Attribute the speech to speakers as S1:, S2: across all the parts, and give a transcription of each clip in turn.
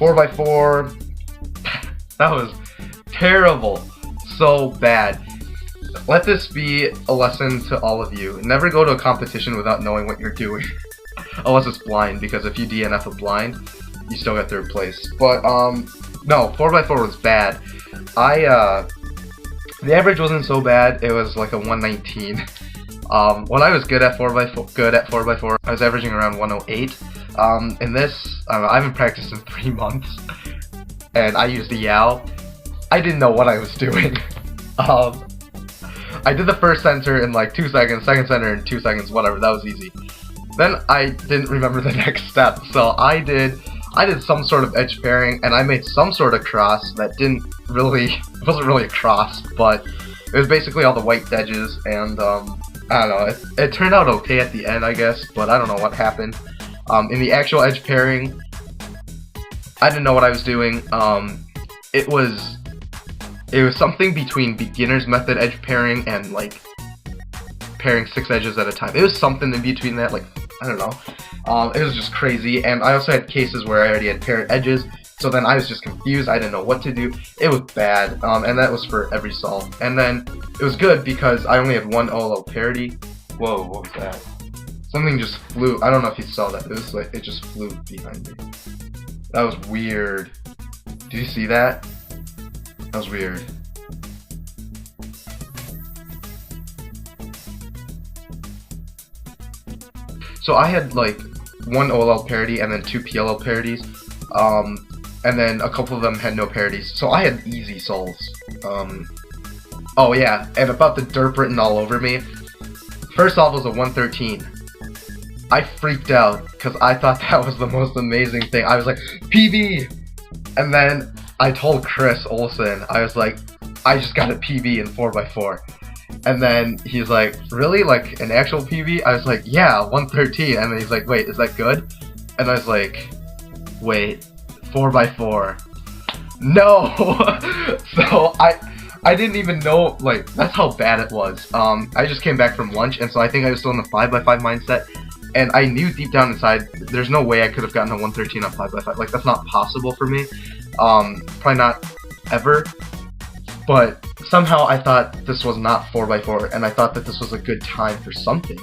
S1: 4x4, that was terrible. So bad. Let this be a lesson to all of you. Never go to a competition without knowing what you're doing. Unless it's blind, because if you DNF a blind, you still get 3rd place. But, no, 4x4 was bad. The average wasn't so bad, it was like a 119. When I was good at 4x4, I was averaging around 108. In this, I haven't practiced in 3 months, and I used the YOW. I didn't know what I was doing. I did the first center in like 2 seconds, second center in 2 seconds, whatever, that was easy. Then I didn't remember the next step, so I did some sort of edge pairing, and I made some sort of cross that it wasn't really a cross, but it was basically all the white edges, and I don't know, it turned out okay at the end, I guess, but I don't know what happened. In the actual edge pairing, I didn't know what I was doing. It was something between beginner's method edge pairing and like pairing 6 edges at a time. It was something in between that, like, I don't know. It was just crazy, and I also had cases where I already had paired edges, so then I was just confused, I didn't know what to do. It was bad, and that was for every solve. And then it was good because I only had 1 OLL parity. Whoa, what was that? Something just flew. I don't know if you saw that. It was like, it just flew behind me. That was weird. Did you see that? That was weird. So I had like 1 OLL parity and then 2 PLL parodies, and then a couple of them had no parodies. So I had easy solves. Oh yeah, and about the derp written all over me. First solve was a 113. I freaked out because I thought that was the most amazing thing. I was like, PB! And then I told Chris Olsen, I was like, I just got a PB in 4x4. And then he's like, really? Like an actual PB? I was like, yeah, 113. And then he's like, wait, is that good? And I was like, wait, 4x4. No! So I didn't even know, like, that's how bad it was. I just came back from lunch, and so I think I was still in the 5x5 mindset. And I knew deep down inside, there's no way I could have gotten a 113 on 5x5. Like, that's not possible for me. Probably not ever. But somehow I thought this was not 4x4, and I thought that this was a good time for something.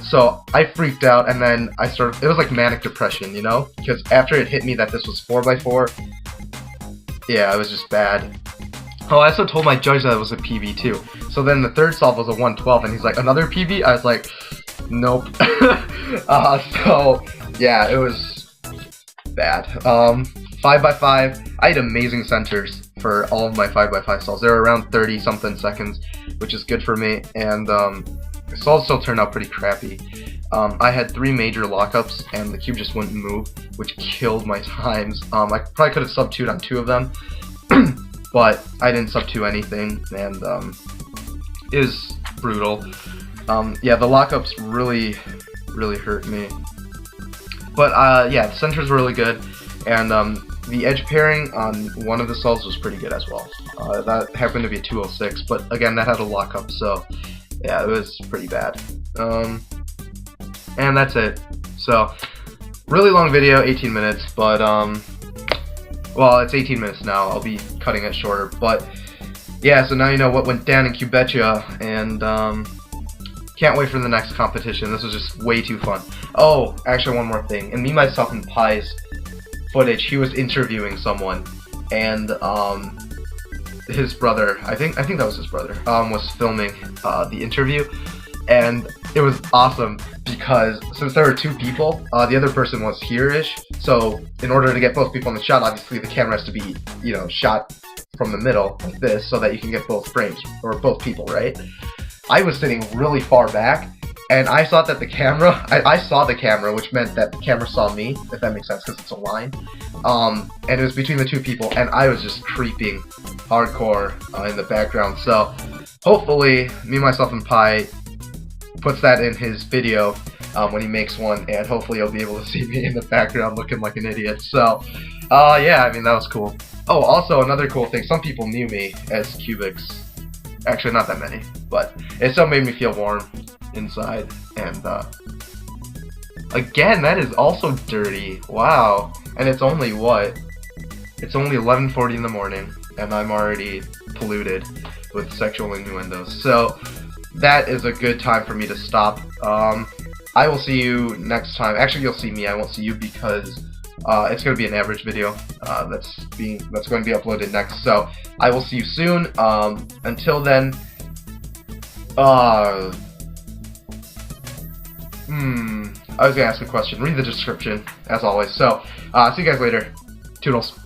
S1: So I freaked out, and then it was like manic depression, you know? Because after it hit me that this was 4x4, yeah, it was just bad. Oh, I also told my judge that it was a PB too. So then the third solve was a 112, and he's like, another PB? I was like, nope. So yeah, it was bad. 5x5, I had amazing centers for all of my 5x5 solves. They were around 30 something seconds, which is good for me, and the solves still turned out pretty crappy. I had 3 major lockups, and the cube just wouldn't move, which killed my times. I probably could have sub-2'd on 2 of them, but I didn't sub-2 anything, and it was brutal. Yeah, the lockups really hurt me. But yeah, the centers were really good, and the edge pairing on one of the solves was pretty good as well. That happened to be a 206, but again, that had a lockup, so yeah, it was pretty bad. And that's it. So, really long video, 18 minutes, but well, it's 18 minutes now. I'll be cutting it shorter, but yeah, so now you know what went down in Cubetcha, and can't wait for the next competition. This was just way too fun. Oh, actually, one more thing. In Me, Myself, and Pi's footage, he was interviewing someone, and his brother, I think that was his brother, was filming the interview, and it was awesome because since there were 2 people, the other person was here-ish, so in order to get both people in the shot, obviously the camera has to be, you know, shot from the middle like this so that you can get both frames, or both people, right? I was sitting really far back, and I thought that the camera, I saw the camera, which meant that the camera saw me, if that makes sense, because it's a line, and it was between the 2 people, and I was just creeping hardcore in the background, so hopefully Me, Myself, and Pi puts that in his video when he makes one, and hopefully you'll be able to see me in the background looking like an idiot, so yeah, I mean, that was cool. Oh, also another cool thing, some people knew me as cyoubx. Actually, not that many, but it still made me feel warm inside, and Again, that is also dirty. Wow. And it's only what? It's only 11:40 in the morning, and I'm already polluted with sexual innuendos. So that is a good time for me to stop. I will see you next time. Actually, you'll see me. I won't see you because it's going to be an average video that's going to be uploaded next. So I will see you soon. Until then, I was going to ask a question. Read the description, as always. So, see you guys later. Toodles.